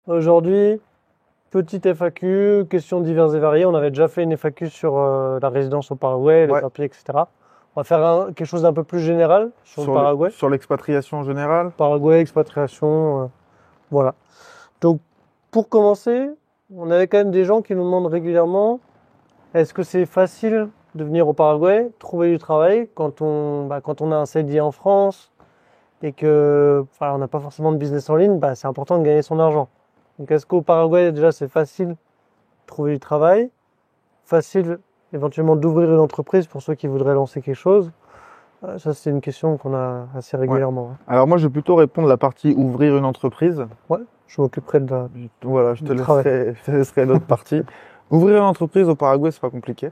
Aujourd'hui, petite FAQ, questions diverses et variées. On avait déjà fait une FAQ sur la résidence au Paraguay, les Ouais, papiers, etc. On va faire quelque chose d'un peu plus général sur le Paraguay. sur l'expatriation en général. Paraguay, expatriation, voilà. Donc, pour commencer, on avait quand même des gens qui nous demandent régulièrement, est-ce que c'est facile de venir au Paraguay, trouver du travail quand on a un CDI en France et que, enfin, on n'a pas forcément de business en ligne, c'est important de gagner son argent. Donc, est-ce qu'au Paraguay, déjà, c'est facile de trouver du travail, facile éventuellement d'ouvrir une entreprise pour ceux qui voudraient lancer quelque chose? Ça, c'est une question qu'on a assez Ouais. régulièrement, hein. Alors moi, je vais plutôt répondre à la partie ouvrir une entreprise. Ouais, je m'occuperai Voilà, du travail. je te laisserai l'autre partie. Ouvrir une entreprise au Paraguay, c'est pas compliqué.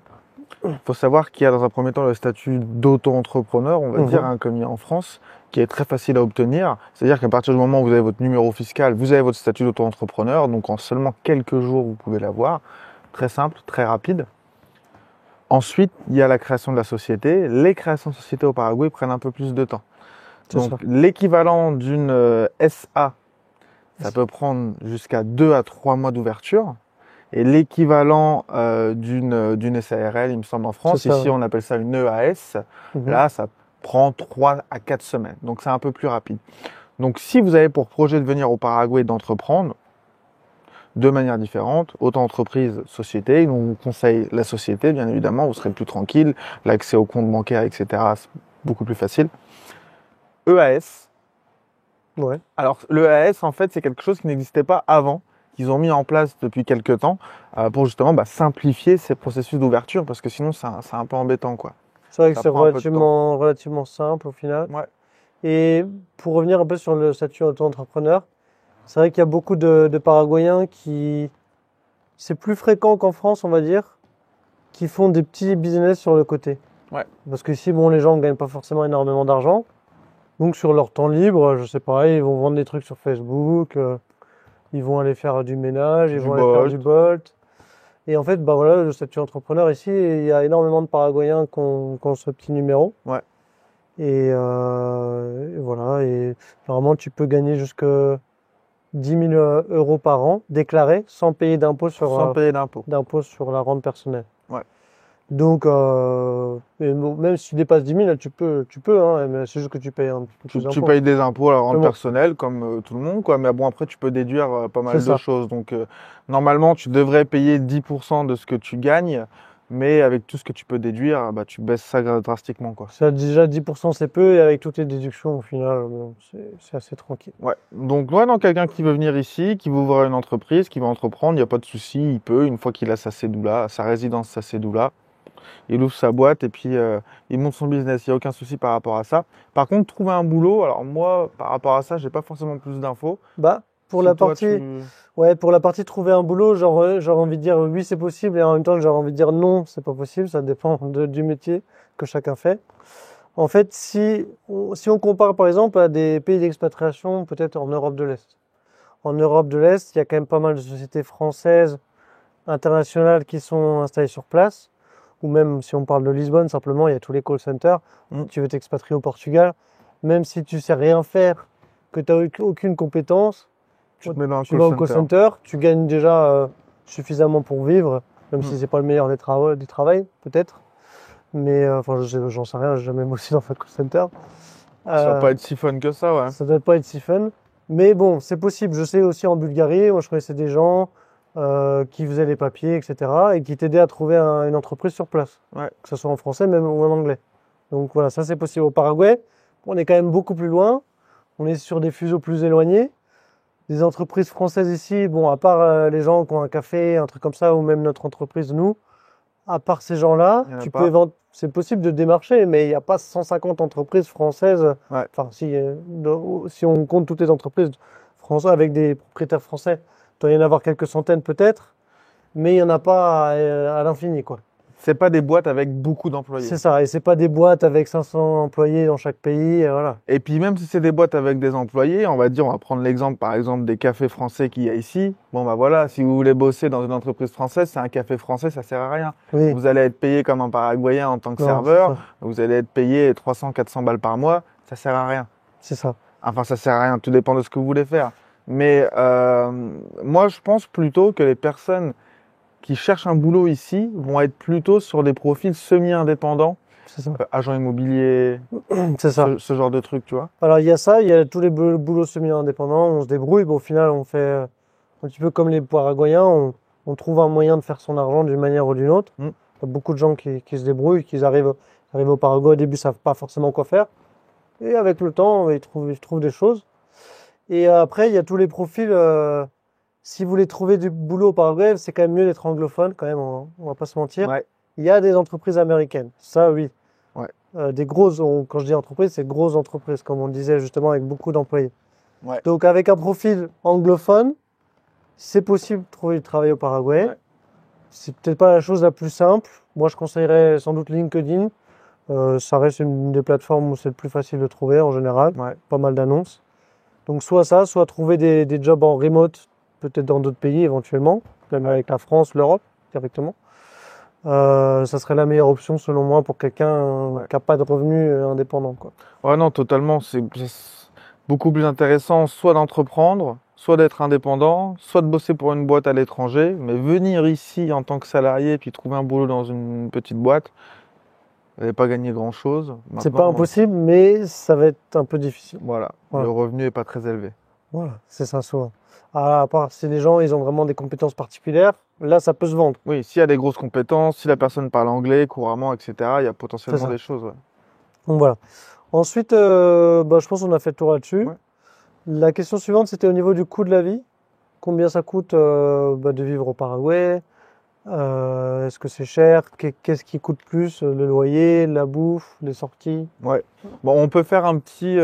Il faut savoir qu'il y a dans un premier temps le statut d'auto-entrepreneur, on va Mhm. dire, hein, comme il y a en France, qui est très facile à obtenir. C'est-à-dire qu'à partir du moment où vous avez votre numéro fiscal, vous avez votre statut d'auto-entrepreneur, donc en seulement quelques jours, vous pouvez l'avoir. Très simple, très rapide. Ensuite, il y a la création de la société. Les créations de société au Paraguay prennent un peu plus de temps. C'est Donc ça. l'équivalent d'une SA, ça peut prendre jusqu'à 2 à 3 mois d'ouverture. Et l'équivalent d'une SARL, il me semble en C'est France, ça, ici ouais. on appelle ça une EAS, Mhm. là ça prend 3 à 4 semaines. Donc c'est un peu plus rapide. Donc si vous avez pour projet de venir au Paraguay et d'entreprendre, de manière différente, auto-entreprise, société, on vous conseille la société, bien évidemment, vous serez plus tranquille, l'accès au compte bancaire, etc., c'est beaucoup plus facile. EAS, Ouais. alors l'EAS en fait c'est quelque chose qui n'existait pas avant, qu'ils ont mis en place depuis quelques temps pour justement simplifier ces processus d'ouverture parce que sinon c'est un peu embêtant quoi. C'est vrai que Ça c'est prend un peu de temps. relativement simple au final. Ouais, Et pour revenir un peu sur le statut auto-entrepreneur, c'est vrai qu'il y a beaucoup de Paraguayens c'est plus fréquent qu'en France, on va dire, qui font des petits business sur le côté. ouais. Parce qu'ici, bon, les gens ne gagnent pas forcément énormément d'argent. Donc, sur leur temps libre, je sais pas, ils vont vendre des trucs sur Facebook, ils vont aller faire du ménage, ils Du vont aller faire du Bolt. Bolt. Et en fait, bah voilà, le statut entrepreneur ici, il y a énormément de Paraguayens qui ont ce petit numéro. Ouais, Et voilà. Et normalement, tu peux gagner jusque 10 000 euros par an déclarés sans payer sans payer d'impôts. d'impôt sur la rente personnelle. Ouais. Donc, et bon, même si tu dépasses 10 000, là, tu peux, hein, mais c'est juste que tu payes un petit peu plus Tu d'impôts. payes des impôts à la Mais rente bon, personnelle comme tout le monde quoi, mais bon après tu peux déduire pas c'est mal de ça. choses. Donc normalement tu devrais payer 10% de ce que tu gagnes, mais avec tout ce que tu peux déduire, tu baisses ça drastiquement quoi. Ça, déjà 10%, c'est peu, et avec toutes les déductions, au final, bon, c'est assez tranquille. Ouais. Donc, ouais, non, quelqu'un qui veut venir ici, qui veut ouvrir une entreprise, qui veut entreprendre, il n'y a pas de souci, il peut, une fois qu'il a sa cédula, sa résidence, sa cédula, il ouvre sa boîte et puis il monte son business. Il n'y a aucun souci par rapport à ça. Par contre, trouver un boulot, alors moi, par rapport à ça, j'ai pas forcément plus d'infos. Bah, pour Si la toi, partie, ouais, pour la partie trouver un boulot, j'aurais envie de dire oui, c'est possible, et en même temps, j'aurais envie de dire non, c'est pas possible, ça dépend du métier que chacun fait. En fait, si on compare par exemple à des pays d'expatriation, peut-être en Europe de l'Est. En Europe de l'Est, il y a quand même pas mal de sociétés françaises, internationales qui sont installées sur place. Ou même si on parle de Lisbonne, simplement, il y a tous les call centers. Mm. Tu veux t'expatrier au Portugal, même si tu sais rien faire, que tu n'as aucune compétence, tu te mets dans un tu call vas au call center. center, tu gagnes déjà suffisamment pour vivre, même Mm. si c'est pas le meilleur du travail, peut-être. Mais enfin, j'en sais rien, j'ai jamais bossé dans un call center. Ça va Euh, pas être si fun que ça, ouais. Ça doit pas être si fun. Mais bon, c'est possible. Je sais aussi en Bulgarie, moi je connaissais des gens qui faisaient les papiers, etc. et qui t'aidaient à trouver une entreprise sur place, Ouais. que ce soit en français même ou en anglais. Donc voilà, ça c'est possible. Au Paraguay, on est quand même beaucoup plus loin. On est sur des fuseaux plus éloignés. Des entreprises françaises ici, bon, à part les gens qui ont un café, un truc comme ça, ou même notre entreprise, nous, à part ces gens-là, Il y en a pas. c'est possible de démarcher, mais il n'y a pas 150 entreprises françaises. Ouais. Enfin, si on compte toutes les entreprises françaises avec des propriétaires français, il doit y en avoir quelques centaines peut-être, mais il n'y en a pas à l'infini, quoi. C'est pas des boîtes avec beaucoup d'employés. C'est ça, et c'est pas des boîtes avec 500 employés dans chaque pays, et voilà. Et puis même si c'est des boîtes avec des employés, on va prendre l'exemple par exemple des cafés français qu'il y a ici. Bon voilà, si vous voulez bosser dans une entreprise française, c'est un café français, ça sert à rien. Oui, Vous allez être payé comme un Paraguayen en tant que non, serveur, vous allez être payé 300, 400 balles par mois, ça sert à rien. c'est ça. Enfin ça sert à rien, tout dépend de ce que vous voulez faire. Mais moi, je pense plutôt que les personnes qui cherchent un boulot ici vont être plutôt sur des profils semi-indépendants, C'est ça. agents immobiliers, C'est ça. ce genre de trucs, tu vois. Alors il y a ça, il y a tous les boulots semi-indépendants, on se débrouille, mais au final on fait un petit peu comme les Paraguayens, on trouve un moyen de faire son argent d'une manière ou d'une autre. Mm. Il y a beaucoup de gens qui se débrouillent, qui arrivent au Paraguay, au début ils savent pas forcément quoi faire, et avec le temps ils trouvent des choses. Et après il y a tous les profils, si vous voulez trouver du boulot au Paraguay, c'est quand même mieux d'être anglophone, quand même, on va pas se mentir. Ouais. Il y a des entreprises américaines, ça oui. Ouais. Des grosses, quand je dis entreprise, c'est grosses entreprises, comme on le disait justement, avec beaucoup d'employés. Ouais. Donc avec un profil anglophone, c'est possible de trouver du travail au Paraguay. Ouais. C'est peut-être pas la chose la plus simple. Moi, je conseillerais sans doute LinkedIn. Ça reste une des plateformes où c'est le plus facile de trouver en général. Ouais. Pas mal d'annonces. Donc soit ça, soit trouver des jobs en remote, peut-être dans d'autres pays éventuellement, même avec la France, l'Europe directement. Ça serait la meilleure option selon moi pour quelqu'un qui n'a pas de revenus indépendants, quoi. Ouais, non, totalement. C'est beaucoup plus intéressant soit d'entreprendre, soit d'être indépendant, soit de bosser pour une boîte à l'étranger. Mais venir ici en tant que salarié puis trouver un boulot dans une petite boîte, vous n'allez pas gagner grand-chose. C'est pas Maintenant, impossible, mais ça va être un peu difficile. voilà, Voilà. le revenu est pas très élevé. Voilà, c'est ça souvent. À part si les gens ils ont vraiment des compétences particulières, là ça peut se vendre. Oui, s'il y a des grosses compétences, si la personne parle anglais couramment, etc., il y a potentiellement C'est ça. des choses. Ouais. Donc voilà. Ensuite, je pense qu'on a fait le tour là-dessus. Ouais. La question suivante, c'était au niveau du coût de la vie. Combien ça coûte de vivre au Paraguay? Est-ce que c'est cher? Qu'est-ce qui coûte plus? Le loyer, la bouffe, les sorties? Ouais. Bon, on peut faire un petit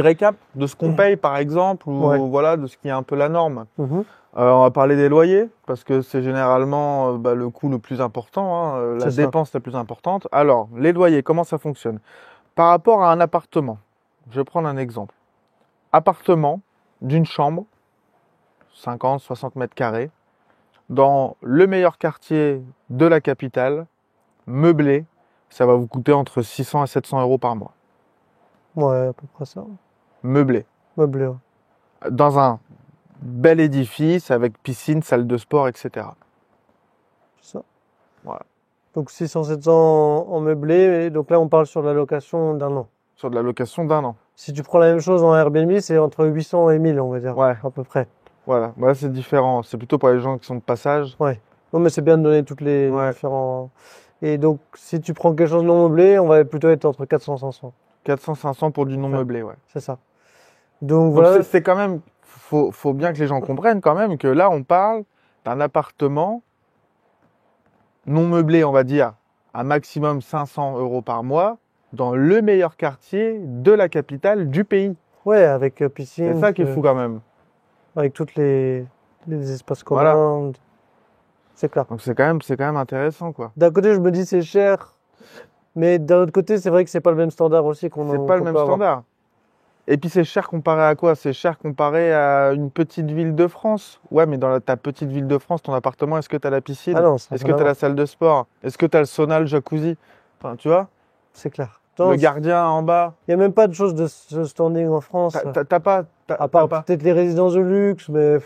récap de ce qu'on paye, par exemple, ou Ouais. voilà, de ce qui est un peu la norme. Mhm. On va parler des loyers, parce que c'est généralement le coût le plus important, hein, la C'est ça. dépense la plus importante. Alors, les loyers, comment ça fonctionne? Par rapport à un appartement, je vais prendre un exemple. Appartement d'une chambre, 50, 60 mètres carrés, dans le meilleur quartier de la capitale, meublé, ça va vous coûter entre 600 et 700 euros par mois. Ouais, à peu près ça. Meublé. Meublé, ouais. Dans un bel édifice avec piscine, salle de sport, etc. C'est ça. Voilà. Donc 600-700 en meublé, et donc là on parle sur la location d'un an. Sur de la location d'un an. Si tu prends la même chose en Airbnb, c'est entre 800 et 1000, on va dire, Ouais. à peu près. Voilà, voilà, c'est différent. C'est plutôt pour les gens qui sont de passage. Ouais. Non, mais c'est bien de donner toutes les Ouais. différents. Et donc, si tu prends quelque chose de non meublé, on va plutôt être entre 400 et 500. 400, 500 pour du non Ouais. meublé, ouais. C'est ça. Donc Donc voilà. c'est quand même, faut bien que les gens comprennent quand même que là, on parle d'un appartement non meublé, on va dire, à maximum 500 euros par mois, dans le meilleur quartier de la capitale du pays. Ouais, avec piscine. C'est ça qui est fou quand même. Avec toutes les espaces Voilà. communs. C'est clair. Donc c'est quand même intéressant, quoi. D'un côté, je me dis c'est cher. Mais d'un autre côté, c'est vrai que c'est pas le même standard aussi C'est pas le qu'on même peut avoir. standard. Et puis c'est cher comparé à quoi? C'est cher comparé à une petite ville de France. Ouais, mais dans ta petite ville de France, ton appartement, est-ce que tu as la piscine? Ah non, ça n'a Est-ce rien que à tu as la voir. salle de sport? Est-ce que tu as le sauna, le jacuzzi? Enfin, tu vois? C'est clair. Le gardien en bas. Il n'y a même pas de choses de ce standing en France. T'as pas. À part peut-être les résidences de luxe, mais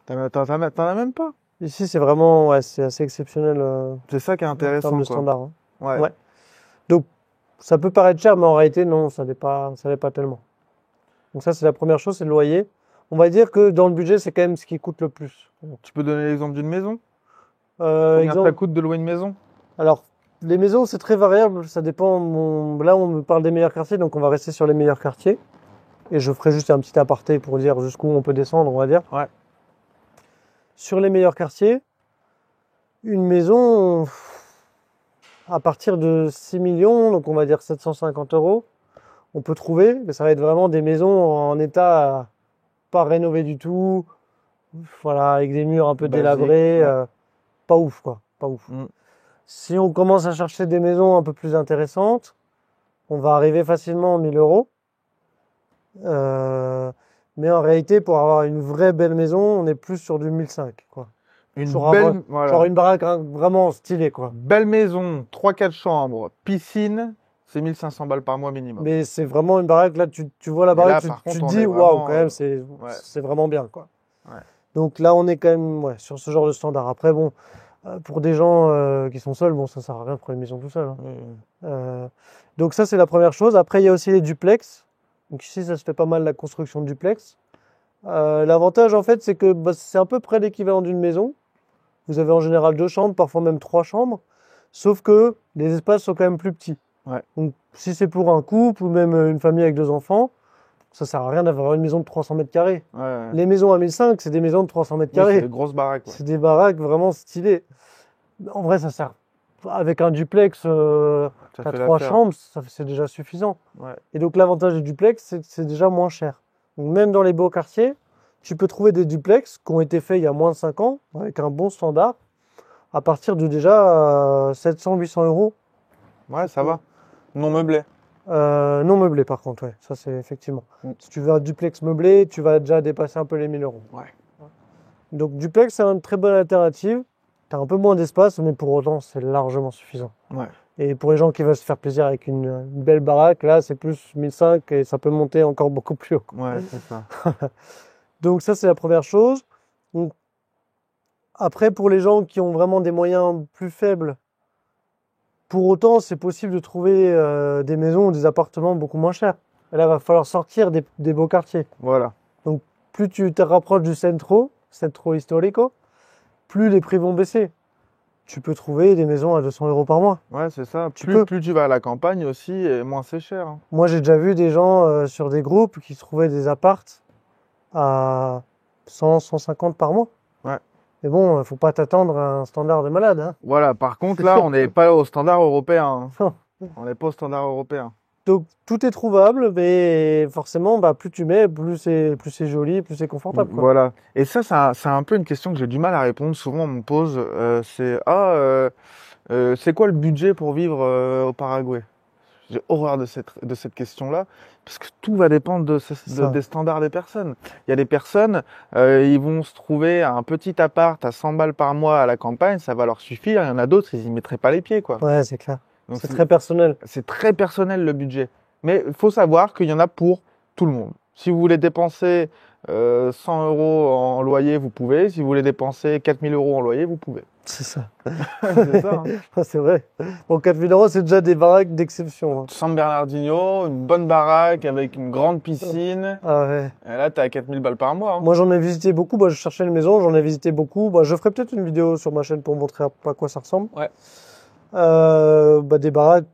T'en as même pas. ici c'est vraiment, ouais, c'est assez exceptionnel C'est ça qui est en intéressant, termes de quoi. standard, hein. Ouais. Ouais. Donc ça peut paraître cher, mais en réalité non, ça l'est pas tellement. Donc ça c'est la première chose, c'est le loyer. On va dire que dans le budget c'est quand même ce qui coûte le plus. Tu peux donner l'exemple d'une maison? Combien ça Exemple, coûte de louer une maison? alors les maisons c'est très variable, ça dépend. Là on me parle des meilleurs quartiers, donc on va rester sur les meilleurs quartiers. Et je ferai juste un petit aparté pour dire jusqu'où on peut descendre, on va dire. Ouais. Sur les meilleurs quartiers, une maison à partir de 6 millions, donc on va dire 750 euros, on peut trouver, mais ça va être vraiment des maisons en état pas rénové du tout, voilà, avec des murs un peu Basique, délabrés, ouais. pas ouf quoi, pas ouf. Mm. Si on commence à chercher des maisons un peu plus intéressantes, on va arriver facilement aux 1000 euros. Mais en réalité, pour avoir une vraie belle maison, on est plus sur du 1005, quoi. Une Genre voilà. genre une baraque vraiment stylée, quoi. Belle maison, 3-4 chambres, piscine, c'est 1500 balles par mois minimum. Mais c'est vraiment une baraque, là, tu vois la Mais là, baraque, par tu te contre, on dis, est waouh, vraiment, quand même, ouais, c'est vraiment bien, quoi. ouais. Donc là, on est quand même ouais, sur ce genre de standard. Après, bon, pour des gens qui sont seuls, bon, ça sert à rien de prendre une maison tout seul, hein. Euh, donc ça, c'est la première chose. Après, il y a aussi les duplex. Donc ici, ça se fait pas mal la construction de duplex. L'avantage, en fait, c'est que bah, c'est à peu près l'équivalent d'une maison. Vous avez en général 2 chambres, parfois même 3 chambres. Sauf que les espaces sont quand même plus petits. Ouais. Donc, si c'est pour un couple ou même une famille avec 2 enfants, ça sert à rien d'avoir une maison de 300 mètres carrés. Ouais. Les maisons à 1005, c'est des maisons de 300 mètres Oui, c'est carrés. des grosses baraques. Ouais. C'est des baraques vraiment stylées. En vrai, ça sert. Avec un duplex Ça à fait 3 chambres, c'est déjà suffisant. Ouais. Et donc, l'avantage du duplex, c'est que c'est déjà moins cher. Donc, même dans les beaux quartiers, tu peux trouver des duplex qui ont été faits il y a moins de 5 ans, avec un bon standard, à partir de déjà 700-800 euros. Ouais, ça va. Non meublé. Non meublé, par contre, ouais. Ça, c'est effectivement. Si tu veux un duplex meublé, tu vas déjà dépasser un peu les 1000 euros. Ouais. Donc, duplex, c'est une très bonne alternative. Tu as un peu moins d'espace, mais pour autant, c'est largement suffisant. Ouais. Et pour les gens qui veulent se faire plaisir avec une belle baraque, là, c'est plus 1500 et ça peut monter encore beaucoup plus haut. Ouais, c'est ça. Donc, ça, c'est la première chose. Donc, après, pour les gens qui ont vraiment des moyens plus faibles, pour autant, c'est possible de trouver des maisons ou des appartements beaucoup moins chers. Et là, il va falloir sortir des beaux quartiers. Voilà. Donc, plus tu te rapproches du centro historico, plus les prix vont baisser. Tu peux trouver des maisons à 200 euros par mois. Ouais, c'est ça. peux. Plus tu vas à la campagne aussi, et moins c'est cher. Hein. Moi, j'ai déjà vu des gens sur des groupes qui trouvaient des appartes à 100, 150 par mois. Ouais. Mais bon, faut pas t'attendre à un standard de malade, hein. Voilà, par contre, là, on n'est pas au standard européen. Hein. On n'est pas au standard européen. Donc, tout est trouvable, mais forcément, bah, plus tu mets, plus c'est joli, plus c'est confortable, quoi. Voilà. Et ça, c'est un peu une question que j'ai du mal à répondre. Souvent, on me pose, c'est quoi le budget pour vivre au Paraguay? J'ai horreur de cette question-là, parce que tout va dépendre des standards des personnes. Il y a des personnes, ils vont se trouver un petit appart à 100 balles par mois à la campagne, ça va leur suffire. Il y en a d'autres, ils y mettraient pas les pieds, quoi. Ouais, c'est clair. Donc, C'est très personnel. c'est très personnel le budget. Mais il faut savoir qu'il y en a pour tout le monde. Si vous voulez dépenser 100 euros en loyer, vous pouvez. Si vous voulez dépenser 4000 euros en loyer, vous pouvez. C'est ça. C'est ça. Hein. C'est vrai. Bon, 4000 euros, c'est déjà des baraques d'exception, hein. San Bernardino, une bonne baraque avec une grande piscine. Ah ouais. Et là, t'es à 4000 balles par mois. Hein. Moi, j'en ai visité beaucoup. Bah, je cherchais une maison, j'en ai visité beaucoup. Bah, je ferai peut-être une vidéo sur ma chaîne pour montrer à quoi ça ressemble. Ouais. Bah, des baraques,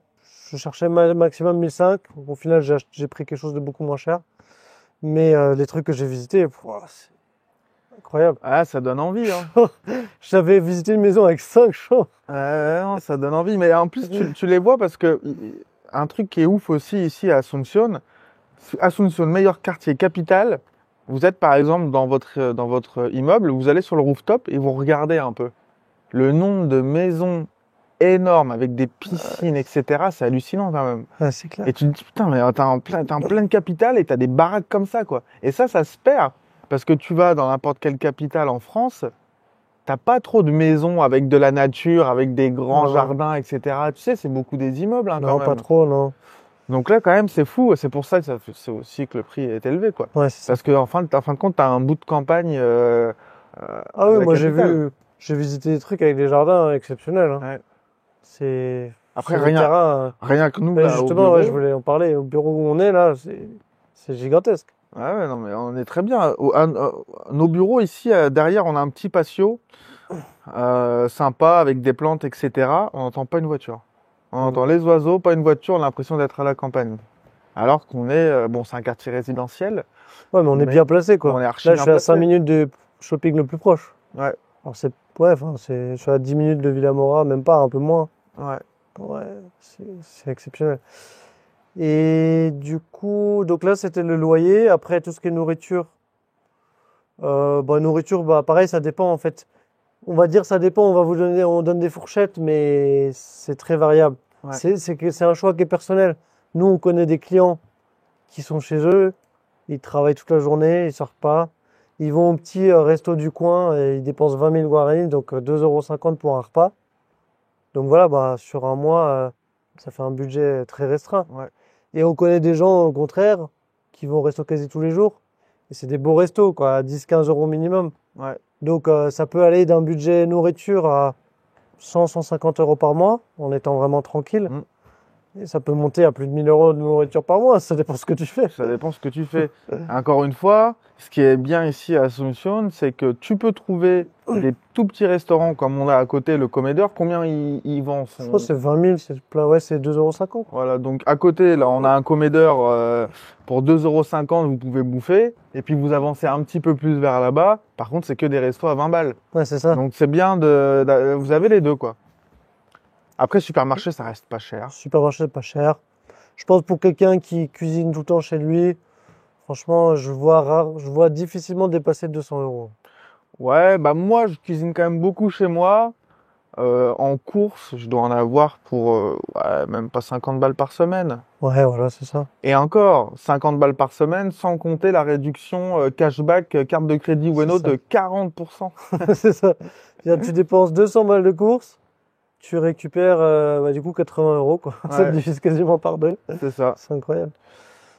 je cherchais maximum 1500. Au final, j'ai pris quelque chose de beaucoup moins cher. Mais les trucs que j'ai visités, c'est incroyable. Ah, ça donne envie. Hein. J'avais visité une maison avec 5 chambres. Non, ça donne envie. Mais en plus, tu les vois parce que un truc qui est ouf aussi ici à Asunción, meilleur quartier capitale. Vous êtes par exemple dans votre immeuble, vous allez sur le rooftop et vous regardez un peu le nombre de maisons énormes avec des piscines, etc. C'est hallucinant quand même. Ouais, c'est clair. Et tu te dis putain, mais t'es en pleine capitale et t'as des baraques comme ça quoi. Et ça se perd parce que tu vas dans n'importe quelle capitale en France, t'as pas trop de maisons avec de la nature, avec des grands jardins, etc. Tu sais, c'est beaucoup des immeubles hein, quand même. Non, pas trop, non. Donc là, quand même, c'est fou. C'est pour ça que c'est aussi que le prix est élevé, quoi. Ouais, parce que en fin de compte, t'as un bout de campagne. Ah oui, moi j'ai visité des trucs avec des jardins exceptionnels. Hein. Ouais. C'est après rien que nous là. Là, justement, ouais, je voulais en parler. Au bureau où on est là, c'est gigantesque. Ah ouais, non mais on est très bien. Nos bureaux ici derrière, on a un petit patio sympa avec des plantes, etc. On n'entend pas une voiture. On entend les oiseaux, pas une voiture. On a l'impression d'être à la campagne. Alors qu'on est, bon, c'est un quartier résidentiel. Ouais, mais on est bien placé, quoi. On est archi là, bien je suis à placé. 5 minutes de shopping le plus proche. Ouais. Alors je suis à 10 minutes de Villamora, même pas, un peu moins. Ouais. Ouais, c'est exceptionnel. Et du coup, donc là, c'était le loyer. Après, tout ce qui est nourriture. Nourriture, pareil, ça dépend, en fait. On va dire ça dépend, on donne des fourchettes, mais c'est très variable. Ouais. C'est un choix qui est personnel. Nous, on connaît des clients qui sont chez eux, ils travaillent toute la journée, ils sortent pas. Ils vont au petit resto du coin et ils dépensent 20 000 guaranis, donc 2,50 € pour un repas. Donc voilà, sur un mois, Ça fait un budget très restreint. Ouais. Et on connaît des gens, au contraire, qui vont au resto quasi tous les jours. Et c'est des beaux restos, quoi, à 10-15 euros minimum. Ouais. Donc, ça peut aller d'un budget nourriture à 100-150 euros par mois, en étant vraiment tranquille. Mm. Et ça peut monter à plus de 1000 euros de nourriture par mois, ça dépend ce que tu fais. Ça dépend ce que tu fais. Encore une fois, ce qui est bien ici à Asunción, c'est que tu peux trouver des tout petits restaurants comme on a à côté, le Comedor. Combien ils vendent Je crois que c'est 20 000, c'est plat, ouais, c'est 2,50 €. Voilà, donc à côté, là, on a un Comedor pour 2,50 €, vous pouvez bouffer. Et puis vous avancez un petit peu plus vers là-bas. Par contre, c'est que des restos à 20 balles. Ouais, c'est ça. Donc c'est bien vous avez les deux, quoi. Après, supermarché, ça reste pas cher. Supermarché, pas cher. Je pense pour quelqu'un qui cuisine tout le temps chez lui, franchement, je vois difficilement dépasser 200 €. Ouais, bah moi, je cuisine quand même beaucoup chez moi. En course, je dois en avoir pour ouais, même pas 50 balles par semaine. Ouais, voilà, c'est ça. Et encore, 50 balles par semaine, sans compter la réduction cashback carte de crédit Ueno ça. de 40%. C'est ça. C'est-à-dire, tu dépenses 200 balles de course, tu récupères du coup 80 €, quoi. Ça te Ouais. divise quasiment par deux. C'est ça. C'est incroyable.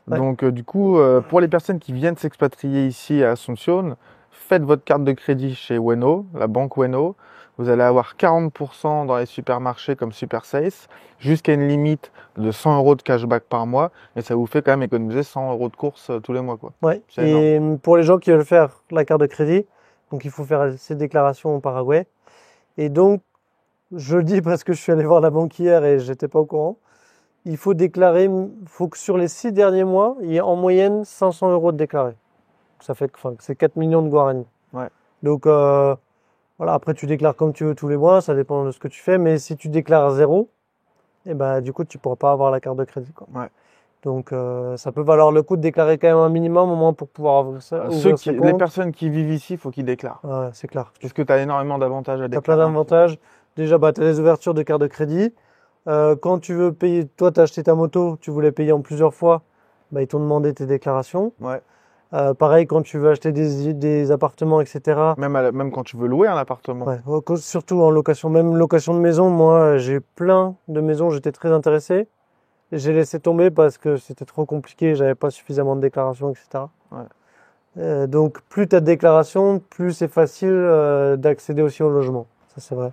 Ouais. Donc du coup, pour les personnes qui viennent s'expatrier ici à Asunción, faites votre carte de crédit chez Ueno, la banque Ueno. Vous allez avoir 40% dans les supermarchés comme Super Sales, jusqu'à une limite de 100 € de cashback par mois. Et ça vous fait quand même économiser 100 € de courses tous les mois, quoi. Ouais. C'est Et pour les gens qui veulent faire la carte de crédit, donc il faut faire ces déclarations au Paraguay. Et donc, je le dis parce que je suis allé voir la banque hier et j'étais pas au courant. Il faut déclarer, faut que sur les 6 derniers mois, il y ait en moyenne 500 € de déclarés. Ça fait, enfin, c'est 4 millions de guaranis. Ouais. Donc, voilà, après tu déclares comme tu veux tous les mois, ça dépend de ce que tu fais, mais si tu déclares zéro, et ben du coup tu pourras pas avoir la carte de crédit, quoi. Ouais. Donc ça peut valoir le coup de déclarer quand même un minimum au moins pour pouvoir ouvrir ce Les compte. personnes qui vivent ici, il faut qu'ils déclarent. Ouais, c'est clair. Puisque tu as énormément d'avantages à Tu as plein déclarer. d'avantages. Déjà, bah, tu as les ouvertures de carte de crédit. Quand tu veux payer, toi, tu as acheté ta moto, tu voulais payer en plusieurs fois, bah, ils t'ont demandé tes déclarations. Ouais. Pareil, quand tu veux acheter des appartements, etc. Même quand tu veux louer un appartement. Ouais, surtout en location, même location de maison. Moi, j'ai plein de maisons, j'étais très intéressé. Et j'ai laissé tomber parce que c'était trop compliqué, j'avais pas suffisamment de déclarations, etc. Ouais. Donc, plus tu as de déclarations, plus c'est facile d'accéder aussi au logement. Ça, c'est vrai.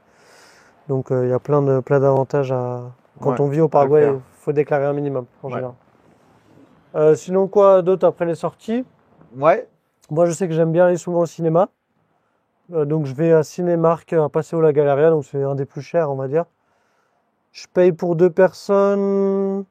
Donc, il y a plein d'avantages à... Quand Ouais, on vit au à le Paraguay, faire. il faut déclarer un minimum, en Ouais. général. Sinon, quoi d'autre après les sorties? Ouais. Moi, je sais que j'aime bien aller souvent au cinéma. Donc, je vais à Cinémark, à Paseo La Galeria, donc c'est un des plus chers, on va dire. Je paye pour 2 personnes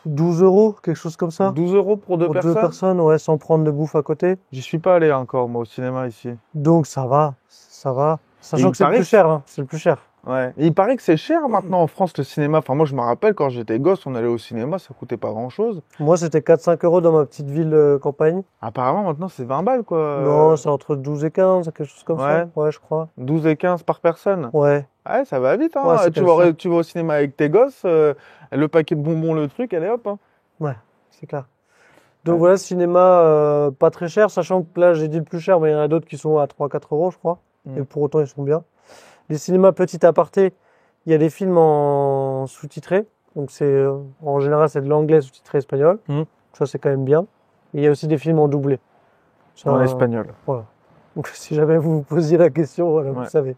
12 €, quelque chose comme ça. 12 € pour deux Pour 2 personnes. personnes, ouais, sans prendre de bouffe à côté. J'y suis pas allé encore, moi, au cinéma ici. Donc, ça va, ça va. Sachant il que c'est le paraît plus cher, hein, c'est le plus cher. Ouais. Et il paraît que c'est cher maintenant en France, le cinéma. Enfin, moi, je me rappelle quand j'étais gosse, on allait au cinéma, ça coûtait pas grand-chose. Moi, c'était 4-5 € dans ma petite ville campagne. Apparemment, maintenant, c'est 20 balles, quoi. Non, c'est entre 12 et 15, quelque chose comme ouais. ça. Ouais, je crois. 12 et 15 par personne. Ouais. Ouais, ça va vite, hein. Ouais, c'est tu, comme vas, ça. tu vas au cinéma avec tes gosses, le paquet de bonbons, le truc, allez hop, hein. Ouais, c'est clair. Donc Ouais. voilà, cinéma pas très cher, sachant que là, j'ai dit le plus cher, mais il y en a d'autres qui sont à 3-4 €, je crois. Mm. Et pour autant, ils sont bien. Les cinémas petit aparté, il y a des films en sous-titré. Donc c'est en général, c'est de l'anglais sous-titré espagnol. Mm. Ça, c'est quand même bien. Et il y a aussi des films en doublé. Ça, En espagnol. Voilà. Donc si jamais vous vous posiez la question, voilà, vous Ouais. savez.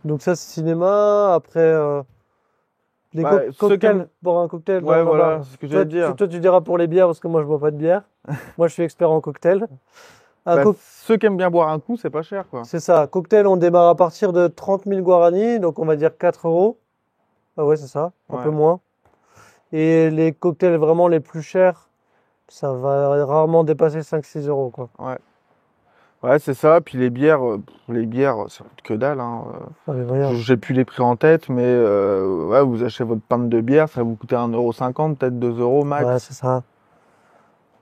Donc ça, c'est cinéma. Après, les Bah, ceux cocktails, boire un cocktail. Ouais, dans un voilà, bar. c'est ce que Toi, j'allais dire. toi, tu diras pour les bières, parce que moi, je bois pas de bière. Moi, je suis expert en cocktail. Un Bah, cock- ceux qui aiment bien boire un coup, c'est pas cher, quoi. C'est ça. Cocktail, on démarre à partir de 30 000 guaranis, donc on va dire 4 €. Ah ouais, c'est ça, un Ouais. peu moins. Et les cocktails vraiment les plus chers, ça va rarement dépasser 5-6 €, quoi. Ouais, c'est ça. Puis les bières, ça coûte que dalle, hein. Ah, mais voyons. J'ai plus les prix en tête, mais ouais, vous achetez votre pinte de bière, ça va vous coûter 1,50 €, peut-être 2 € max. Ouais, c'est ça.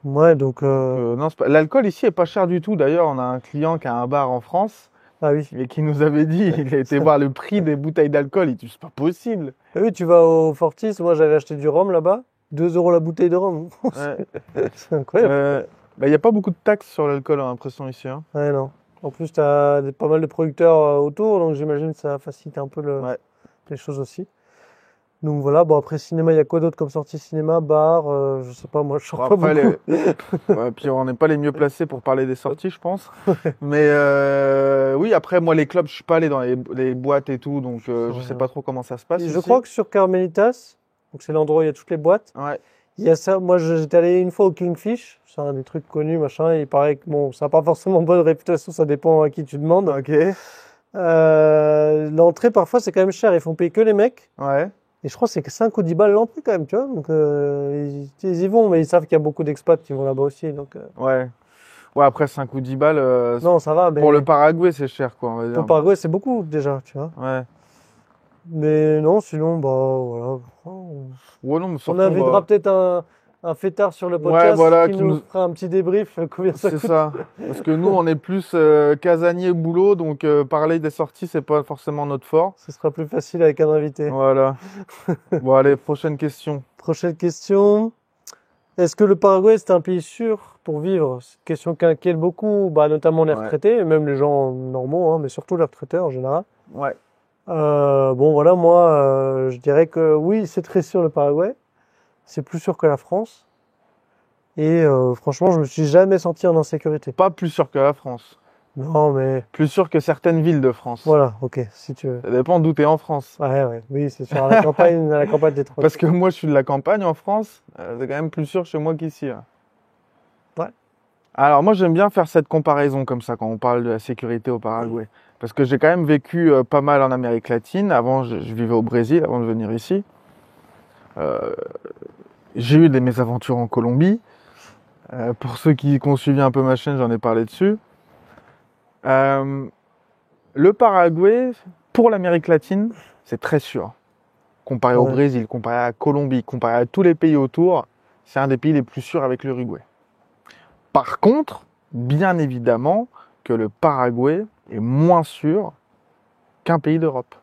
Ouais, donc, Non, l'alcool ici est pas cher du tout. D'ailleurs, on a un client qui a un bar en France ah oui. et qui nous avait dit, il a été voir le prix des bouteilles d'alcool. Il dit, c'est pas possible. Ah oui, tu vas au Fortis, moi j'avais acheté du rhum là-bas, 2 € la bouteille de rhum. Ouais. C'est incroyable. Bah, il n'y a pas beaucoup de taxes sur l'alcool, j'ai l'impression, ici, hein. Ouais, non. En plus, tu as pas mal de producteurs autour, donc j'imagine que ça facilite un peu Ouais. les choses aussi. Donc voilà, bon après cinéma, il y a quoi d'autre comme sortie cinéma, bar, je sais pas, moi je sors Bon, pas après, beaucoup. ouais, puis on n'est pas les mieux placés pour parler des sorties, je pense. Mais oui, après, moi, les clubs, je suis pas allé dans les boîtes et tout, donc je sais Ouais. pas trop comment ça se passe Et je ici. crois que sur Carmelitas, donc c'est l'endroit où il y a toutes les boîtes, Ouais, il y a ça. Moi j'étais allé une fois au Kingfish, c'est un des trucs connus, machin, et il paraît que bon, ça n'a pas forcément bonne réputation, ça dépend à qui tu demandes. ok, L'entrée parfois c'est quand même cher, ils font payer que les mecs. ouais, Et je crois que c'est que 5 ou 10 balles l'entrée quand même, tu vois. Donc ils y vont, mais ils savent qu'il y a beaucoup d'expats qui vont là-bas aussi. Donc ouais. Ouais, après 5 ou 10 balles, non, ça va, pour le mais Paraguay, c'est cher, quoi, on va pour dire. le Paraguay, c'est beaucoup déjà, tu vois. Ouais. Mais non, sinon, bah voilà. Ouais, non, mais On surtout, invitera bah, peut-être un fêtard sur le ouais, podcast voilà, qui nous fera un petit débrief, combien ça c'est coûte. ça. Parce que nous, on est plus casanier boulot, donc parler des sorties, c'est pas forcément notre fort. Ce sera plus facile avec un invité. Voilà. Bon, allez, prochaine question. Prochaine question. Est-ce que le Paraguay, c'est un pays sûr pour vivre? C'est une question qui inquiète beaucoup, bah, notamment les Ouais. retraités, et même les gens normaux, hein, mais surtout les retraités en général. Ouais. Bon, voilà, moi, je dirais que oui, c'est très sûr le Paraguay. C'est plus sûr que la France. Et franchement, je me suis jamais senti en insécurité. Pas plus sûr que la France. Non, mais Plus sûr que certaines villes de France. voilà, ok, si tu veux. Ça dépend d'où t'es en France. Ouais, ouais, oui, c'est sûr. À la campagne, t'es Parce tranquille. que moi, je suis de la campagne en France. C'est quand même plus sûr chez moi qu'ici, là. Ouais. Alors, moi, j'aime bien faire cette comparaison comme ça quand on parle de la sécurité au Paraguay. Parce que j'ai quand même vécu pas mal en Amérique latine. Avant, je vivais au Brésil avant de venir ici. Euh, j'ai eu des mésaventures en Colombie. Pour ceux qui ont suivi un peu ma chaîne, j'en ai parlé dessus. Euh, le Paraguay, pour l'Amérique latine, c'est très sûr. Comparé au Ouais. Brésil, comparé à la Colombie, comparé à tous les pays autour, c'est un des pays les plus sûrs avec l'Uruguay. Par contre, bien évidemment que le Paraguay est moins sûr qu'un pays d'Europe.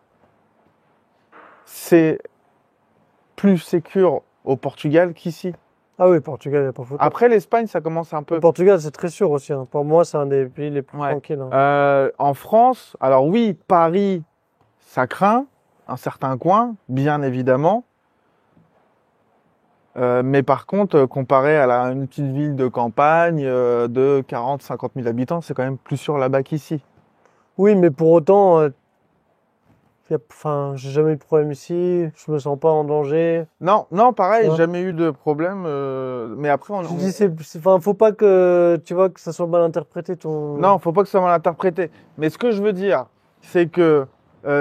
C'est plus sécure au Portugal qu'ici. Ah oui, Portugal, il n'y a pas photo. Après, l'Espagne, ça commence un Le peu. Portugal, c'est très sûr aussi, hein. Pour moi, c'est un des pays les plus Ouais. tranquilles, hein. En France, alors oui, Paris, ça craint, un certain coin, bien évidemment. Mais par contre, comparé à une petite ville de campagne de 40-50 000 habitants, c'est quand même plus sûr là-bas qu'ici. Oui, mais pour autant, enfin, j'ai jamais eu de problème ici. Je me sens pas en danger. Non, non, pareil, Ouais. jamais eu de problème. Mais après, Tu dis, enfin, faut pas que, tu vois, que ça soit mal interprété ton. non, faut pas que ça soit mal interprété. Mais ce que je veux dire, c'est que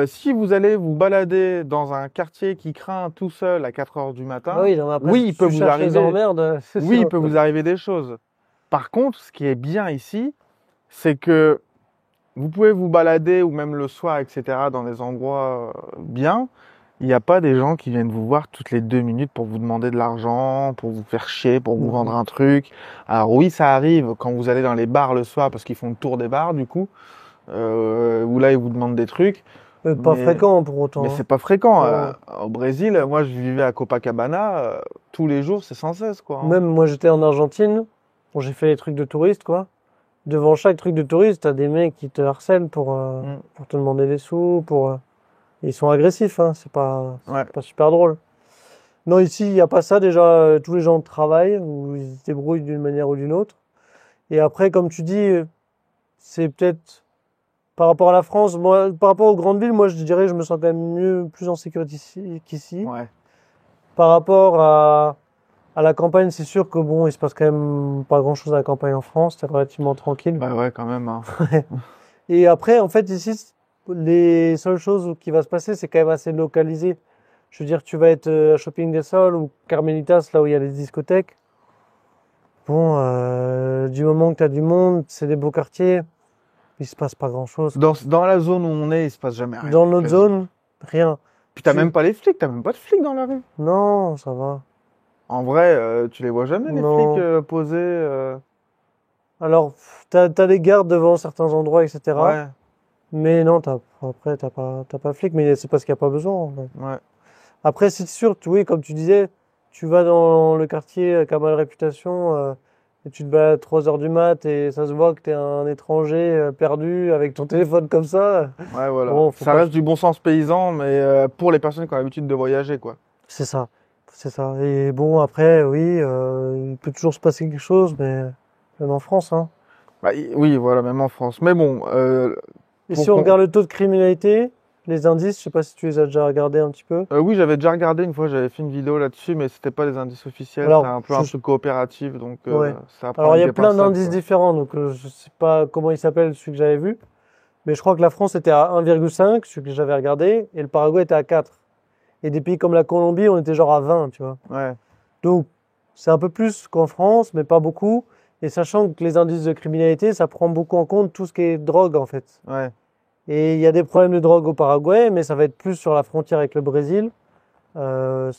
si vous allez vous balader dans un quartier qui craint tout seul à 4 heures du matin, Ah oui, non, mais après, oui, si il peut tu vous cherches les arriver, emmerdes, c'est oui, il sûr. peut vous arriver des choses. Par contre, ce qui est bien ici, c'est que vous pouvez vous balader ou même le soir, etc., dans des endroits bien. Il n'y a pas des gens qui viennent vous voir toutes les 2 minutes pour vous demander de l'argent, pour vous faire chier, pour vous vendre un truc. Alors oui, ça arrive quand vous allez dans les bars le soir parce qu'ils font le tour des bars du coup, où là ils vous demandent des trucs. C'est pas Mais, fréquent pour autant, mais hein. c'est pas fréquent. Ouais. Au Brésil, moi je vivais à Copacabana, tous les jours c'est sans cesse quoi, hein. Même moi, j'étais en Argentine. Bon, j'ai fait les trucs de touriste, quoi. Devant chaque truc de touriste, t'as des mecs qui te harcèlent Mm. pour te demander des sous, ils sont agressifs, hein. Ouais. C'est pas super drôle. Non, ici, il n'y a pas ça. Déjà, tous les gens travaillent ou ils se débrouillent d'une manière ou d'une autre. Et après, comme tu dis, c'est peut-être par rapport à la France, moi, par rapport aux grandes villes, moi, je dirais, je me sens quand même plus en sécurité ici qu'ici. Ouais. Par rapport à la campagne, c'est sûr que bon, il se passe quand même pas grand-chose à la campagne en France. C'est relativement tranquille. Bah ouais, quand même, hein. Et après, en fait, ici, les seules choses qui va se passer, c'est quand même assez localisé. Je veux dire, tu vas être à Shopping des Sols ou Carmelitas, là où il y a les discothèques. Bon, du moment que tu as du monde, c'est des beaux quartiers, il se passe pas grand-chose. Dans la zone où on est, il se passe jamais rien. Dans notre Quasiment. zone, rien. Puis t'as Tu- même pas les flics, t'as même pas de flics dans la rue. Non, ça va. En vrai, tu les vois jamais les Non. flics posés. Alors, t'as des gardes devant certains endroits, etc. Ouais, Mais non, après, t'as pas de flic, mais c'est parce qu'il n'y a pas besoin, en fait. ouais, Après, c'est sûr, oui, comme tu disais, tu vas dans le quartier qui a mal réputation, et tu te balades à 3 heures du mat et ça se voit que t'es un étranger perdu avec ton téléphone comme ça. ouais, voilà. Bon, faut Ça pas- reste du bon sens paysan, mais pour les personnes qui ont l'habitude de voyager, quoi. C'est ça. C'est ça. Et bon, après, oui, il peut toujours se passer quelque chose, mais même en France, hein. Bah, oui, voilà, même en France. Mais bon, Et pour si on qu'on- regarde le taux de criminalité, les indices, je sais pas si tu les as déjà regardés un petit peu. oui, j'avais déjà regardé une fois, j'avais fait une vidéo là-dessus, mais c'était pas les indices officiels, c'est Alors, un peu un truc coopératif, donc ouais. c'est à prendre Alors, il y avec a des plein pincettes, d'indices quoi. différents, donc je sais pas comment il s'appelle celui que j'avais vu, mais je crois que la France était à 1,5, celui que j'avais regardé, et le Paraguay était à 4. Et des pays comme la Colombie, on était genre à 20, tu vois. Ouais, Donc, c'est un peu plus qu'en France, mais pas beaucoup. Et sachant que les indices de criminalité, ça prend beaucoup en compte tout ce qui est drogue, en fait. ouais. Et il y a des problèmes de drogue au Paraguay, mais ça va être plus sur la frontière avec le Brésil. Euh,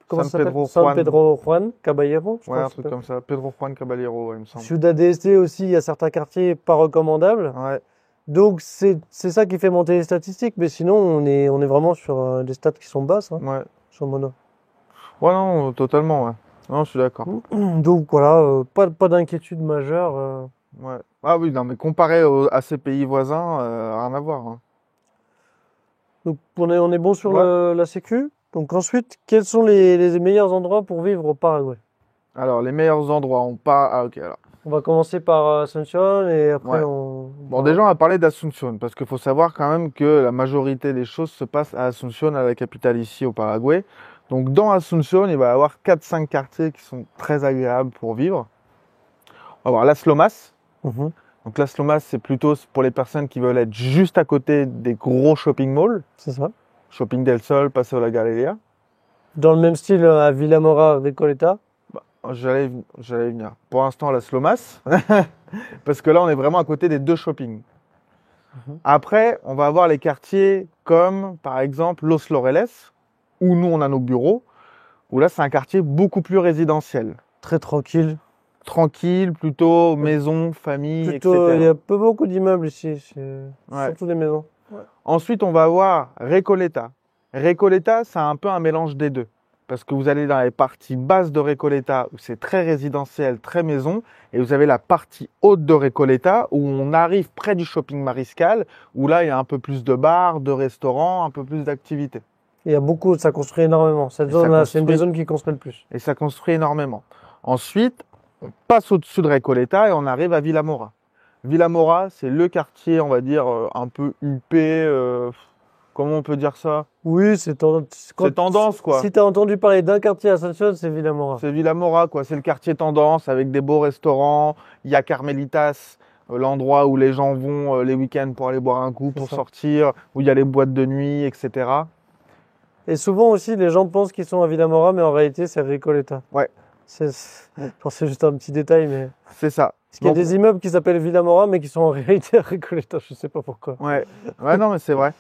comment San ça s'appelle? Pedro San Juan, Pedro Juan Caballero, je ouais, crois un que ça truc s'appelle. comme ça. Pedro Juan Caballero, ouais, il me semble. Ciudad este aussi, il y a certains quartiers pas recommandables. Ouais, Donc, c'est ça qui fait monter les statistiques. Mais sinon, on est vraiment sur des stats qui sont basses, hein, ouais. sur Mono. Ouais, non, totalement, ouais. Non, je suis d'accord. Donc, voilà, pas d'inquiétude majeure. Ouais. Ah oui, non, mais comparé à ces pays voisins, rien à voir, hein. Donc, on est bon sur Ouais. la sécu. Donc, ensuite, quels sont les meilleurs endroits pour vivre au Paraguay? Alors, les meilleurs endroits, on part. Ah, ok, alors. On va commencer par Asunción et après Ouais. on Bon, va- déjà, on va parler d'Asunción, parce qu'il faut savoir quand même que la majorité des choses se passent à Asunción, à la capitale ici au Paraguay. Donc, dans Asunción, il va y avoir 4-5 quartiers qui sont très agréables pour vivre. On va avoir Las Lomas. Mhm, Donc, Las Lomas, c'est plutôt pour les personnes qui veulent être juste à côté des gros shopping malls. c'est ça. Shopping del Sol, Paseo de la Galeria. Dans le même style à Villamora, Recoleta. Bah, j'allais venir. Pour l'instant, Las Lomas. Parce que là, on est vraiment à côté des deux shoppings. Mhm. Après, on va avoir les quartiers comme, par exemple, Los Laureles, où nous, on a nos bureaux, où là, c'est un quartier beaucoup plus résidentiel. Très tranquille. Tranquille, plutôt maison, famille, Plutôt, il y etc. a pas beaucoup d'immeubles ici. C'est Ouais. surtout des maisons. Ensuite, on va avoir Recoleta. Recoleta, c'est un peu un mélange des deux. Parce que vous allez dans les parties basses de Recoleta, où c'est très résidentiel, très maison, et vous avez la partie haute de Recoleta, où on arrive près du shopping Mariscal, où là, il y a un peu plus de bars, de restaurants, un peu plus d'activités. Il y a beaucoup, ça construit énormément. Cette Et ça zone-là, c'est une des construit. zones qui construit le plus. Et ça construit énormément. Ensuite, on passe au-dessus de Recoleta et on arrive à Villamora. Villamora, c'est le quartier, on va dire, un peu huppé, comment on peut dire ça? Oui, c'est tendance. C'est tendance, quoi. Si tu as entendu parler d'un quartier à Asunción, c'est Villamora. C'est Villamora, quoi. C'est le quartier tendance avec des beaux restaurants. Il y a Carmelitas, l'endroit où les gens vont les week-ends pour aller boire un coup, C'est pour ça. sortir, où il y a les boîtes de nuit, etc. Et souvent aussi, les gens pensent qu'ils sont à Villamora, mais en réalité, c'est Recoleta. Ouais. C'est juste un petit détail, mais. C'est ça. Parce qu'il y a Donc, des immeubles qui s'appellent Villamora, mais qui sont en réalité à Recoleta. Je sais pas pourquoi. ouais. Ouais, non, mais c'est vrai.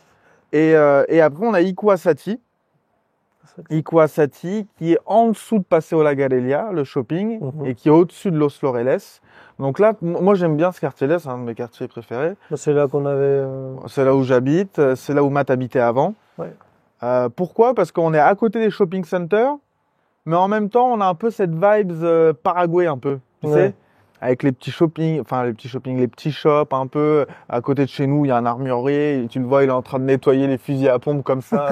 Et après, on a Ikuasati. Ikuasati, qui est en dessous de Paseo La Galeria, le shopping, Mhm. et qui est au-dessus de Los Laureles. Donc là, moi, j'aime bien ce quartier-là, c'est un de mes quartiers préférés. Bah, c'est là qu'on avait. C'est là où j'habite, c'est là où Matt habitait avant. Ouais. Pourquoi? Parce qu'on est à côté des shopping centers, mais en même temps, on a un peu cette vibes Paraguay un peu, tu Ouais. sais, avec les petits shopping, les petits shops un peu. À côté de chez nous, il y a un armurier, et tu le vois, il est en train de nettoyer les fusils à pompe comme ça,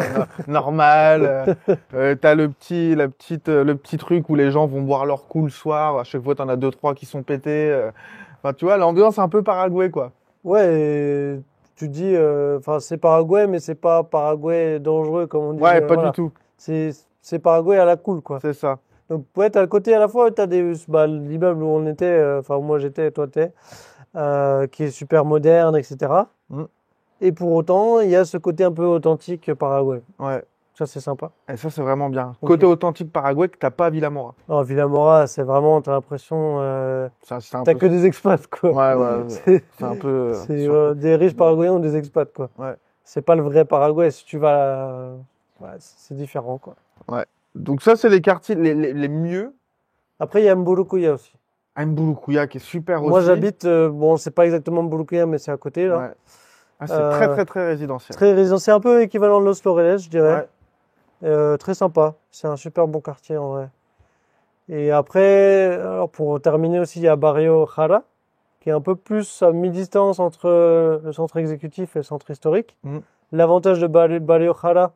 normal. T'as le petit truc où les gens vont boire leur coup le soir. À chaque fois, t'en as deux, trois qui sont pétés. Enfin, tu vois, l'ambiance un peu Paraguay, quoi. Ouais, et tu dis. Enfin, c'est Paraguay, mais c'est pas Paraguay dangereux, comme on dit. Ouais, pas Voilà. du tout. C'est Paraguay à la cool, quoi. C'est ça. Donc, ouais, t'as le côté à la fois, t'as l'immeuble où on était, enfin, où moi j'étais, toi t'es, qui est super moderne, etc. Mm. Et pour autant, il y a ce côté un peu authentique Paraguay. Ouais. Ça, c'est sympa. Et ça, c'est vraiment bien. Ok. Côté authentique Paraguay que t'as pas à Villamora. Alors, Villamora, c'est vraiment, t'as l'impression, C'est un t'as peu. que des expats, quoi. Ouais, ouais. C'est C'est un peu. c'est, des riches Paraguayens ou des expats, quoi. Ouais. C'est pas le vrai Paraguay. Si tu vas, ouais, c'est différent, quoi. Donc ça, c'est les quartiers les mieux. Après, il y a Mburucuya aussi. Mbulukuya qui est super Moi, aussi. j'habite, bon, c'est pas exactement Mburucuya, mais c'est à côté, là. Ouais. Ah, c'est Euh, très, très, très résidentiel. Très résident, c'est un peu équivalent de Los Laureles, je dirais. Ouais. Très sympa. C'est un super bon quartier en vrai. Et après, alors pour terminer aussi, il y a Barrio Jara, qui est un peu plus à mi-distance entre le centre exécutif et le centre historique. Mm. L'avantage de Barrio Jara,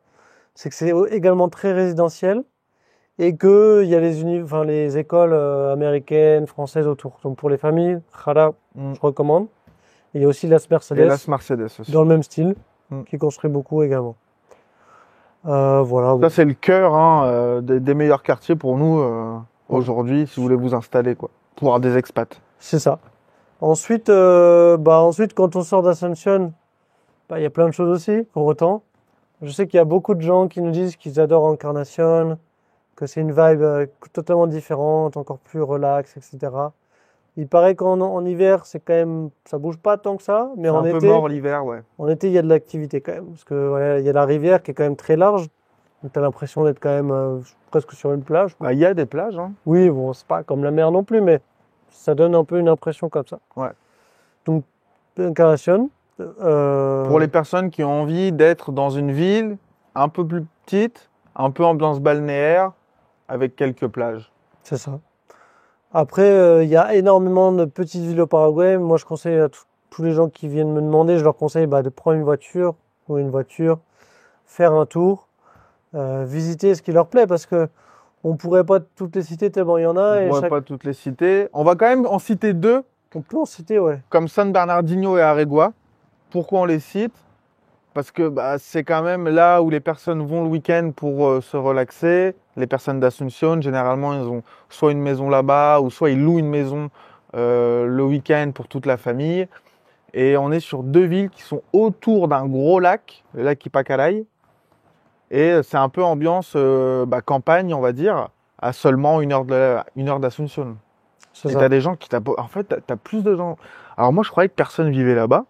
c'est que c'est également très résidentiel et que il y a les écoles américaines, françaises autour. Donc pour les familles, Jara, Mm. je recommande. Et il y a aussi Las Et Mercedes Las Mercedes aussi. dans le même style, Mm. qui construit beaucoup également. Voilà. Ça, c'est le cœur hein, des meilleurs quartiers pour nous Ouais. aujourd'hui, si vous voulez vous installer, quoi. Pour avoir des expats. C'est ça. Ensuite, quand on sort d'Ascension, il y a plein de choses aussi, pour autant. Je sais qu'il y a beaucoup de gens qui nous disent qu'ils adorent Encarnacion, que c'est une vibe totalement différente, encore plus relax, etc. Il paraît qu'en hiver, c'est quand même, ça bouge pas tant que ça, mais C'est un peu mort l'hiver, ouais. en été, il y a de l'activité quand même. Parce que, ouais, il y a la rivière qui est quand même très large. Donc, t'as l'impression d'être quand même presque sur une plage, quoi. Bah, il y a des plages, hein. Oui, bon, c'est pas comme la mer non plus, mais ça donne un peu une impression comme ça. Ouais. Donc, Encarnacion. Pour les personnes qui ont envie d'être dans une ville un peu plus petite, un peu ambiance balnéaire, avec quelques plages. C'est ça. Après, il y a énormément de petites villes au Paraguay. Moi, je conseille à tous les gens qui viennent me demander, je leur conseille de prendre une voiture ou une voiture, faire un tour, visiter ce qui leur plaît, parce que on pourrait pas toutes les citer tellement il y en a. On Et ne pourrait pas toutes les citer. On va quand même en citer deux, on peut en citer, ouais. comme San Bernardino et Aregua. Pourquoi on les cite? Parce que bah, c'est quand même là où les personnes vont le week-end pour se relaxer. Les personnes d'Asunción, généralement, ils ont soit une maison là-bas, ou soit ils louent une maison le week-end pour toute la famille. Et on est sur deux villes qui sont autour d'un gros lac, le lac Ipacaray. Et c'est un peu ambiance campagne, on va dire, à seulement une heure d'Asunción. C'est Et ça. t'as des gens qui en fait, t'as plus de gens. Alors moi, je croyais que personne vivait là-bas.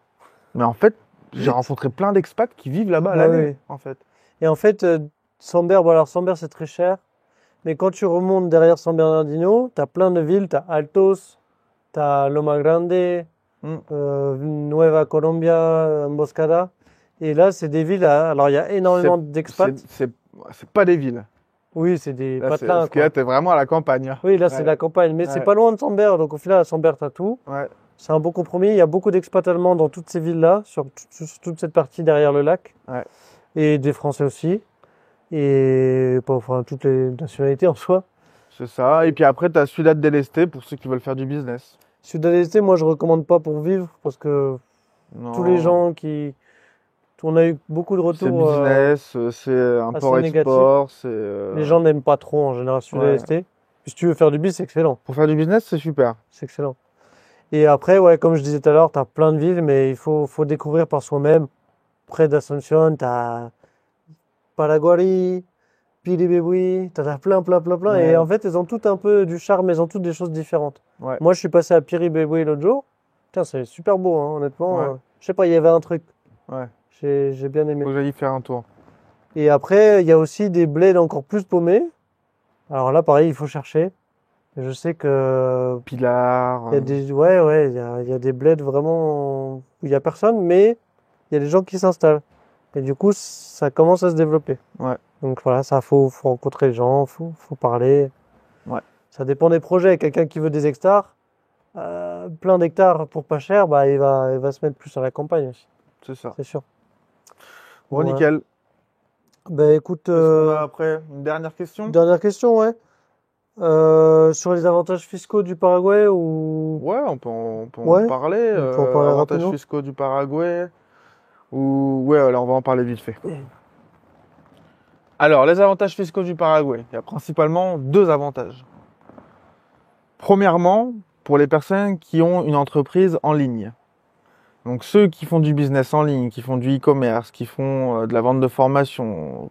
Mais en fait, j'ai rencontré plein d'expats qui vivent là-bas à Ouais, l'année, oui. en fait. Et en fait, Samber, bon alors Samber c'est très cher, mais quand tu remontes derrière San Bernardino, t'as plein de villes, t'as Altos, t'as Loma Grande, Mm. Nueva Colombia, Emboscada, et là c'est des villes, alors il y a énormément d'expats. C'est pas des villes. Oui, c'est des Là, patelins, parce que quoi. là, t'es vraiment à la campagne, hein. Oui, là c'est Ouais. la campagne, mais c'est Ouais. pas loin de Samber, donc au final à Samber t'as tout. Ouais. C'est un bon compromis, il y a beaucoup d'expats allemands dans toutes ces villes-là, sur toute cette partie derrière le lac, Ouais. et des Français aussi, et enfin toutes les nationalités en soi. C'est ça. Et puis après, t'as Ciudad del Este pour ceux qui veulent faire du business. Ciudad del Este, moi je recommande pas pour vivre, parce que Non. tous les gens on a eu beaucoup de C'est retours, business, c'est assez import-export, c'est... les gens n'aiment pas trop en général Ciudad del Ouais. Este. Si tu veux faire du business, c'est excellent, Pour faire du business, c'est super. c'est excellent. Et après, ouais, comme je disais tout à l'heure, t'as plein de villes, mais il faut découvrir par soi-même. Près d'Asunción, t'as Paraguari, Piribebui, t'en as plein. Ouais. Et en fait, elles ont toutes un peu du charme, elles ont toutes des choses différentes. Ouais. Moi, je suis passé à Piribebui l'autre jour. Putain, c'est super beau, hein, honnêtement. Ouais. Je sais pas, il y avait un truc. Ouais. J'ai bien aimé. Faut que j'aille y faire un tour. Et après, il y a aussi des bleds encore plus paumés. Alors là, pareil, il faut chercher. Je sais que Pilar. il y a il y a des bleds vraiment où il y a personne, mais il y a des gens qui s'installent. Et du coup, ça commence à se développer. Ouais. Donc voilà, faut rencontrer les gens, faut parler. Ouais. Ça dépend des projets. Quelqu'un qui veut des hectares, plein d'hectares pour pas cher, bah il va se mettre plus à la campagne aussi, C'est ça. c'est sûr. Bon, Voilà. nickel. Ben écoute, Est-ce qu'on a après une dernière question? dernière question, ouais. Sur les avantages fiscaux du Paraguay ou Ouais, on peut en Ouais, parler. on peut en parler Avantages rapidement. fiscaux du Paraguay. Ouais, alors on va en parler vite fait. Alors, les avantages fiscaux du Paraguay. Il y a principalement deux avantages. Premièrement, pour les personnes qui ont une entreprise en ligne. Donc ceux qui font du business en ligne, qui font du e-commerce, qui font de la vente de formation,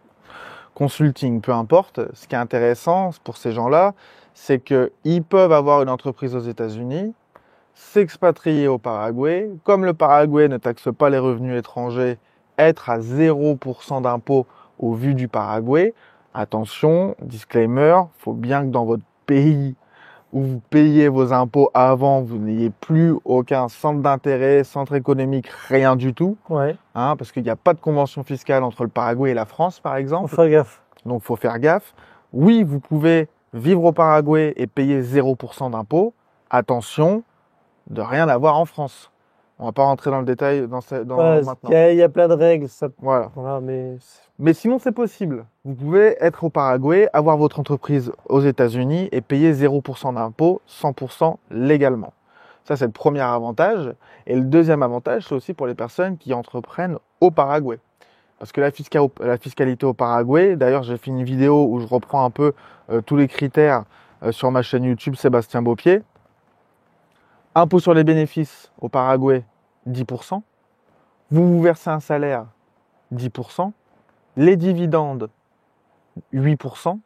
consulting, peu importe, ce qui est intéressant pour ces gens-là, c'est qu'ils peuvent avoir une entreprise aux États-Unis, s'expatrier au Paraguay. Comme le Paraguay ne taxe pas les revenus étrangers, être à 0% d'impôt au vu du Paraguay. Attention, disclaimer, faut bien que dans votre pays où vous payez vos impôts avant, vous n'ayez plus aucun centre d'intérêt, centre économique, rien du tout. Ouais, Hein, parce qu'il n'y a pas de convention fiscale entre le Paraguay et la France, par faut exemple. faire gaffe. Donc, faut faire gaffe. Oui, vous pouvez vivre au Paraguay et payer 0% d'impôts. Attention, de rien avoir en France. On va pas rentrer dans le détail Ouais, maintenant. il y a plein de règles, ça, Voilà. voilà, mais Mais sinon, c'est possible. Vous pouvez être au Paraguay, avoir votre entreprise aux États-Unis et payer 0% d'impôts, 100% légalement. Ça, c'est le premier avantage. Et le deuxième avantage, c'est aussi pour les personnes qui entreprennent au Paraguay. Parce que la fiscalité au Paraguay, d'ailleurs, j'ai fait une vidéo où je reprends un peu tous les critères sur ma chaîne YouTube Sébastien Beaupied. Impôt sur les bénéfices au Paraguay, 10%. Vous vous versez un salaire, 10%. Les dividendes, 8%.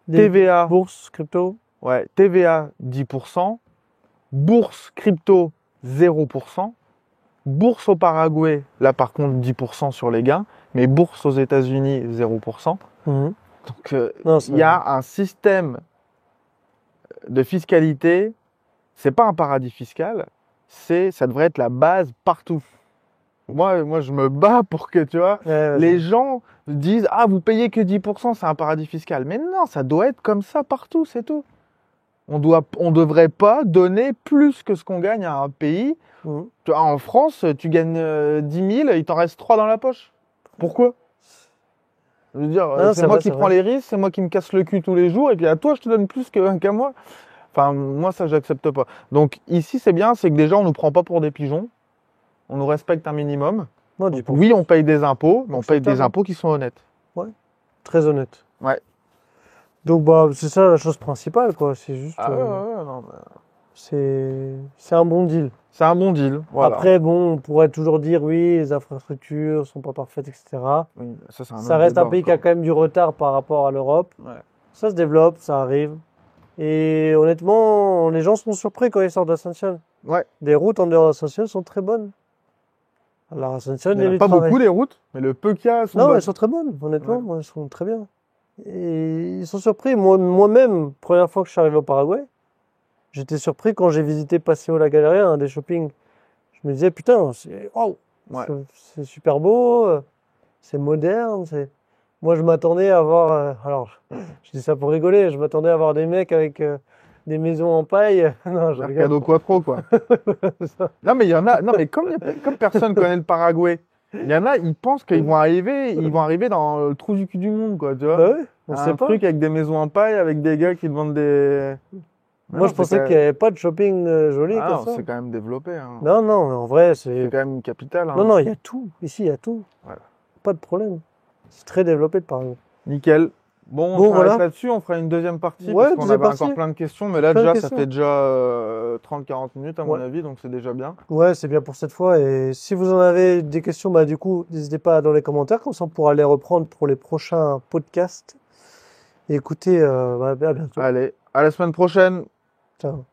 les TVA, bourses, crypto, ouais, TVA, 10%. Bourse crypto, 0%. Bourse au Paraguay, là par contre 10% sur les gains. Mais bourse aux États-Unis, 0%. mhm. Donc Non, il y a un système de fiscalité. C'est pas un paradis fiscal. Ça devrait être la base partout. Moi, je me bats pour que, tu vois, Ouais, les gens disent, ah, vous payez que 10%, c'est un paradis fiscal. Mais non, ça doit être comme ça partout, c'est tout. On devrait pas donner plus que ce qu'on gagne à un pays. mhm. Tu vois, en France, tu gagnes 10 000, il t'en reste 3 dans la poche. Pourquoi? Je veux dire, Non, c'est moi qui c'est prends vrai. les risques, c'est moi qui me casse le cul tous les jours, et puis à toi, je te donne plus qu'à moi. Enfin, moi, ça, j'accepte pas. Donc, ici, c'est bien, c'est que déjà, on nous prend pas pour des pigeons. On nous respecte un minimum. Non, Donc, 10%, oui, on paye des impôts, mais on paye des acceptable, hein. impôts qui sont honnêtes. Très honnête. Ouais. Donc, bah, c'est ça la chose principale, quoi. C'est juste, Ah ouais, non, c'est un bon deal. c'est un bon deal. Voilà. Après, bon, on pourrait toujours dire, oui, les infrastructures sont pas parfaites, etc. Oui, ça, c'est un Ça autre reste un débat pays qui a encore. quand même du retard par rapport à l'Europe. Ouais. Ça se développe, ça arrive. Et honnêtement, les gens sont surpris quand ils sortent d'Ascension. Ouais. Les routes en dehors d'Ascension sont très bonnes. Alors, Ascension, Il il n'y y a en a du pas travail. beaucoup, les routes, mais le peu qu'il y a sont Non, bonnes. elles sont très bonnes, honnêtement. Ouais. Moi, elles sont très bien. Et ils sont surpris. Moi-même, première fois que je suis arrivé au Paraguay, j'étais surpris quand j'ai visité Paseo La Galeria, un des shoppings. Je me disais, putain, waouh, Ouais. c'est super beau, c'est moderne. Moi, je m'attendais à voir. Alors, je dis ça pour rigoler, je m'attendais à voir des mecs avec des maisons en paille. Non, je rigole. Mercado Quattro, quoi. C'est ça. Non, mais il y en a. Non, mais comme personne connaît le Paraguay, il y en a, ils pensent qu'ils vont arriver dans le trou du cul du monde, quoi, tu vois. Bah oui, on Un sait pas. truc avec des maisons en paille, avec des gars qui te vendent des. Moi, Non, je pensais qu'il n'y avait pas de shopping joli Ah comme non, ça. c'est quand même développé. Hein. Non, non, en vrai, C'est quand même une capitale. Hein. Non, non, il y a tout. Ici, il y a tout. Voilà. Pas de problème. C'est très développé de Paris. Nickel. Bon, on Bon, s'arrête voilà. là-dessus, on fera une deuxième partie Ouais, parce qu'on deuxième avait partie. encore plein de questions, mais là Plein de déjà ça questions. fait déjà 30-40 minutes à mon Ouais. avis, donc c'est déjà bien. Ouais, c'est bien pour cette fois. Et si vous en avez des questions, bah, du coup, n'hésitez pas dans les commentaires, comme ça on pourra les reprendre pour les prochains podcasts. Et écoutez, à bientôt. Allez, à la semaine prochaine. Ciao.